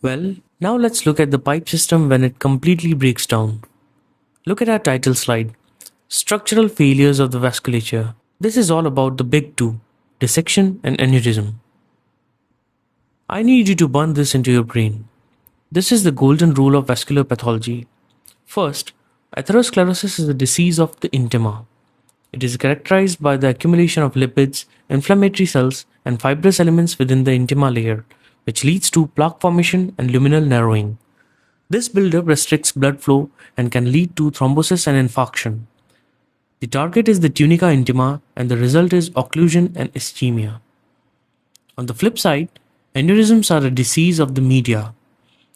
Well, now let's look at the pipe system when it completely breaks down. Look at our title slide, Structural Failures of the Vasculature. This is all about the big two, dissection and aneurysm. I need you to burn this into your brain. This is the golden rule of vascular pathology. First, atherosclerosis is a disease of the intima. It is characterized by the accumulation of lipids, inflammatory cells, and fibrous elements within the intima layer, which leads to plaque formation and luminal narrowing. This buildup restricts blood flow and can lead to thrombosis and infarction. The target is the tunica intima, and the result is occlusion and ischemia. On the flip side, aneurysms are a disease of the media.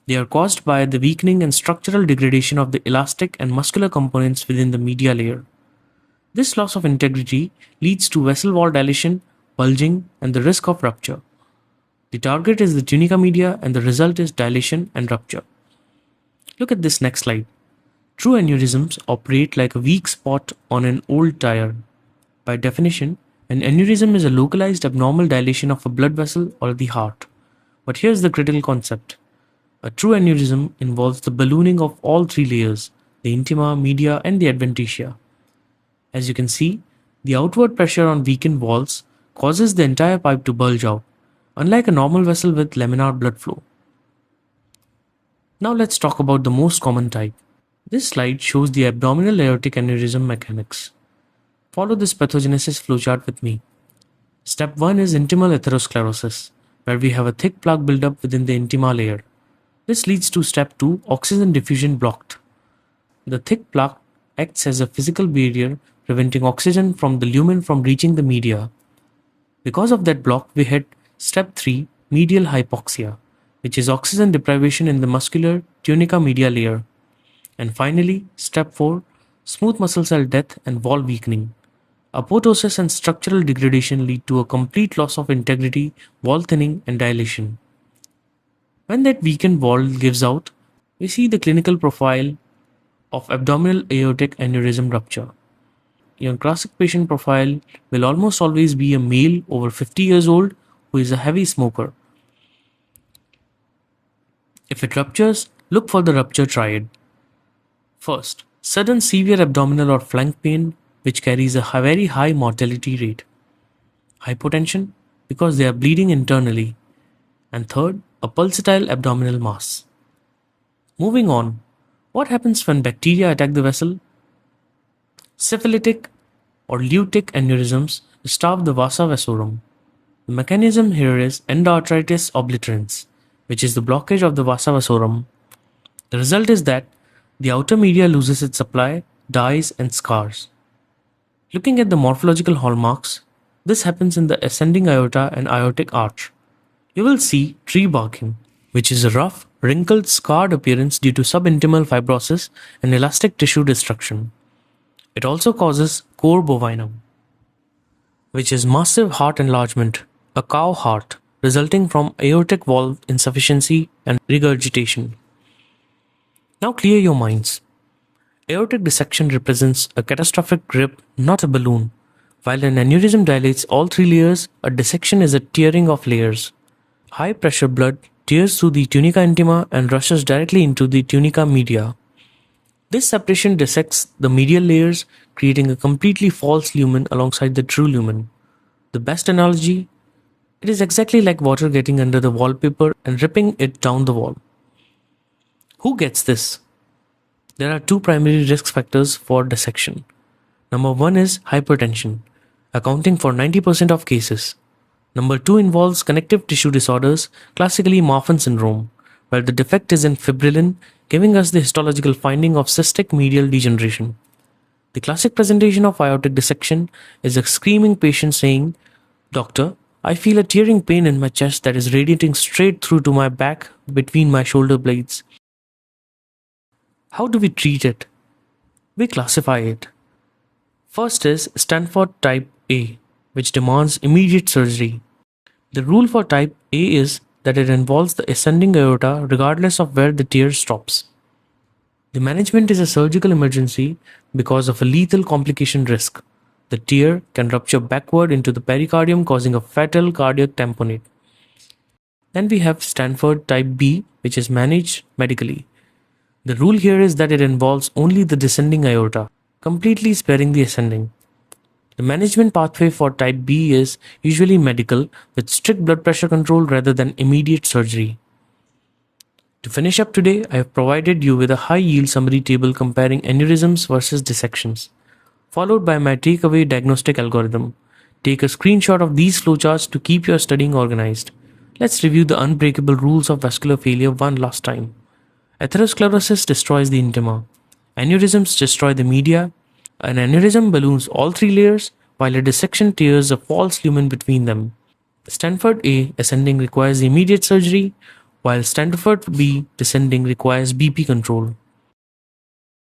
They are caused by the weakening and structural degradation of the elastic and muscular components within the media layer. This loss of integrity leads to vessel wall dilation, bulging, and the risk of rupture. The target is the tunica media, and the result is dilation and rupture. Look at this next slide. True aneurysms operate like a weak spot on an old tire. By definition, an aneurysm is a localized abnormal dilation of a blood vessel or the heart. But here's the critical concept. A true aneurysm involves the ballooning of all three layers, the intima, media, and the adventitia. As you can see, the outward pressure on weakened walls causes the entire pipe to bulge out, unlike a normal vessel with laminar blood flow. Now let's talk about the most common type. This slide shows the abdominal aortic aneurysm mechanics. Follow this pathogenesis flowchart with me. Step 1 is intimal atherosclerosis, where we have a thick plaque buildup within the intima layer. This leads to step 2, oxygen diffusion blocked. The thick plaque acts as a physical barrier, preventing oxygen from the lumen from reaching the media. Because of that block, we hit step 3, medial hypoxia, which is oxygen deprivation in the muscular tunica media layer. And finally, step 4, smooth muscle cell death and wall weakening. Apoptosis and structural degradation lead to a complete loss of integrity, wall thinning, and dilation. When that weakened wall gives out, we see the clinical profile of abdominal aortic aneurysm rupture. Your classic patient profile will almost always be a male over 50 years old who is a heavy smoker. If it ruptures, look for the rupture triad. First, sudden severe abdominal or flank pain, which carries a very high mortality rate. Hypotension, because they are bleeding internally. And third, a pulsatile abdominal mass. Moving on, what happens when bacteria attack the vessel? Syphilitic or lytic aneurysms starve the vasa vasorum. The mechanism here is endarteritis obliterans, which is the blockage of the vasa vasorum. The result is that the outer media loses its supply, dies, and scars. Looking at the morphological hallmarks, this happens in the ascending aorta and aortic arch. You will see tree barking, which is a rough, wrinkled, scarred appearance due to subintimal fibrosis and elastic tissue destruction. It also causes cor bovinum, which is massive heart enlargement, a cow heart, resulting from aortic valve insufficiency and regurgitation. Now clear your minds. Aortic dissection represents a catastrophic rip, not a balloon. While an aneurysm dilates all three layers, a dissection is a tearing of layers. High pressure blood tears through the tunica intima and rushes directly into the tunica media. This separation dissects the medial layers, creating a completely false lumen alongside the true lumen. The best analogy? It is exactly like water getting under the wallpaper and ripping it down the wall. Who gets this? There are two primary risk factors for dissection. Number 1 is hypertension, accounting for 90% of cases. Number 2 involves connective tissue disorders, classically Marfan syndrome, where the defect is in fibrillin, giving us the histological finding of cystic medial degeneration. The classic presentation of aortic dissection is a screaming patient saying, "Doctor, I feel a tearing pain in my chest that is radiating straight through to my back between my shoulder blades." How do we treat it? We classify it. First is Stanford type A, which demands immediate surgery. The rule for type A is that it involves the ascending aorta regardless of where the tear stops. The management is a surgical emergency because of a lethal complication risk. The tear can rupture backward into the pericardium, causing a fatal cardiac tamponade. Then we have Stanford type B, which is managed medically. The rule here is that it involves only the descending aorta, completely sparing the ascending. The management pathway for type B is usually medical, with strict blood pressure control rather than immediate surgery. To finish up today, I have provided you with a high-yield summary table comparing aneurysms versus dissections, followed by my takeaway diagnostic algorithm. Take a screenshot of these flowcharts to keep your studying organized. Let's review the unbreakable rules of vascular failure one last time. Atherosclerosis destroys the intima. Aneurysms destroy the media. An aneurysm balloons all three layers, while a dissection tears a false lumen between them. Stanford A ascending requires immediate surgery, while Stanford B descending requires BP control.